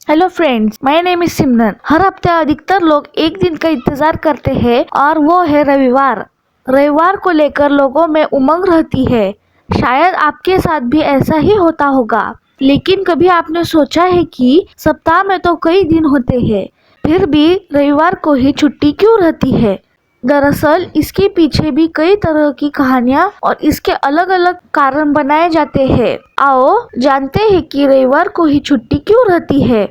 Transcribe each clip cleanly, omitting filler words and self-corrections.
Hello friends, my name is Simran. हर हफ्ते अधिकतर लोग एक दिन का इंतजार करते हैं और वो है रविवार। रविवार को लेकर लोगों में उमंग रहती है। शायद आपके साथ भी ऐसा ही होता होगा। लेकिन कभी आपने सोचा है कि सप्ताह में तो कई दिन होते हैं, फिर भी रविवार को ही छुट्टी क्यों रहती है? दरअसल इसके पीछे भी कई तरह की कहानियां और इसके अलग अलग कारण बनाए जाते हैं। आओ जानते हैं कि रविवार को ही छुट्टी क्यों रहती है।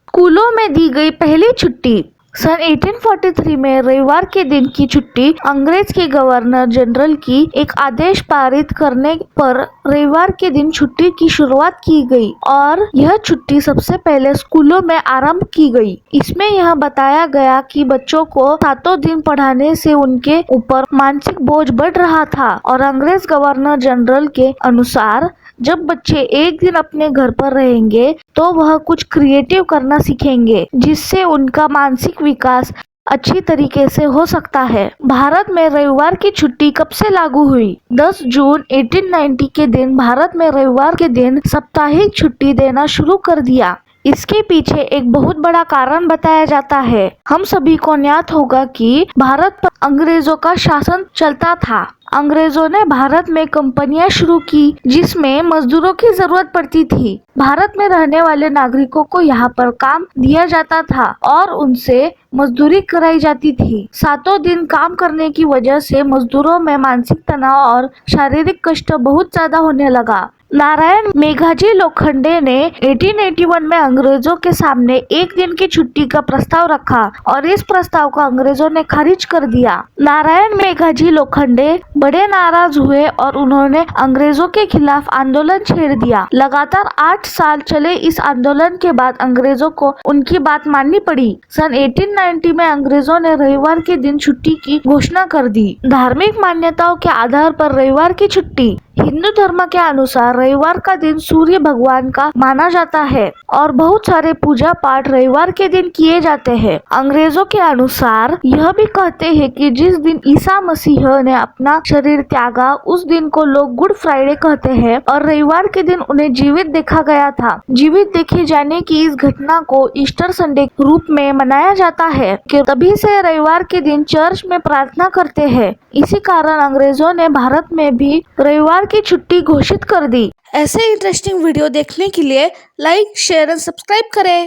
स्कूलों में दी गई पहली छुट्टी। सन 1843 में रविवार के दिन की छुट्टी अंग्रेज के गवर्नर जनरल की एक आदेश पारित करने पर रविवार के दिन छुट्टी की शुरुआत की गई और यह छुट्टी सबसे पहले स्कूलों में आरंभ की गई। इसमें यह बताया गया कि बच्चों को सातों दिन पढ़ाने से उनके ऊपर मानसिक बोझ बढ़ रहा था और अंग्रेज गवर्नर जनरल के अनुसार जब बच्चे एक दिन अपने घर पर रहेंगे तो वह कुछ क्रिएटिव करना सीखेंगे, जिससे उनका मानसिक विकास अच्छी तरीके से हो सकता है। भारत में रविवार की छुट्टी कब से लागू हुई? 10 जून 1890 के दिन भारत में रविवार के दिन साप्ताहिक छुट्टी देना शुरू कर दिया। इसके पीछे एक बहुत बड़ा कारण बताया जाता है। हम सभी को ज्ञात होगा कि भारत पर अंग्रेजों का शासन चलता था। अंग्रेजों ने भारत में कंपनियां शुरू की जिसमें मजदूरों की जरूरत पड़ती थी। भारत में रहने वाले नागरिकों को यहाँ पर काम दिया जाता था और उनसे मजदूरी कराई जाती थी। सातों दिन काम करने की वजह से मजदूरों में मानसिक तनाव और शारीरिक कष्ट बहुत ज्यादा होने लगा। नारायण मेघाजी लोखंडे ने 1881 में अंग्रेजों के सामने एक दिन की छुट्टी का प्रस्ताव रखा और इस प्रस्ताव को अंग्रेजों ने खारिज कर दिया। नारायण मेघाजी लोखंडे बड़े नाराज हुए और उन्होंने अंग्रेजों के खिलाफ आंदोलन छेड़ दिया। लगातार 8 साल चले इस आंदोलन के बाद अंग्रेजों को उनकी बात माननी पड़ी। सन 1890 में अंग्रेजों ने रविवार के दिन छुट्टी की घोषणा कर दी। धार्मिक मान्यताओं के आधार पर रविवार की छुट्टी। हिंदू धर्म के अनुसार रविवार का दिन सूर्य भगवान का माना जाता है और बहुत सारे पूजा पाठ रविवार के दिन किए जाते हैं। अंग्रेजों के अनुसार यह भी कहते हैं कि जिस दिन ईसा मसीह ने अपना शरीर त्यागा उस दिन को लोग गुड फ्राइडे कहते हैं और रविवार के दिन उन्हें जीवित देखा गया था। जीवित देखे जाने की इस घटना को ईस्टर संडे रूप में मनाया जाता है कि तभी से रविवार के दिन चर्च में प्रार्थना करते हैं। इसी कारण अंग्रेजों ने भारत में भी रविवार की छुट्टी घोषित कर दी। ऐसे इंटरेस्टिंग वीडियो देखने के लिए लाइक, शेयर एंड सब्सक्राइब करें।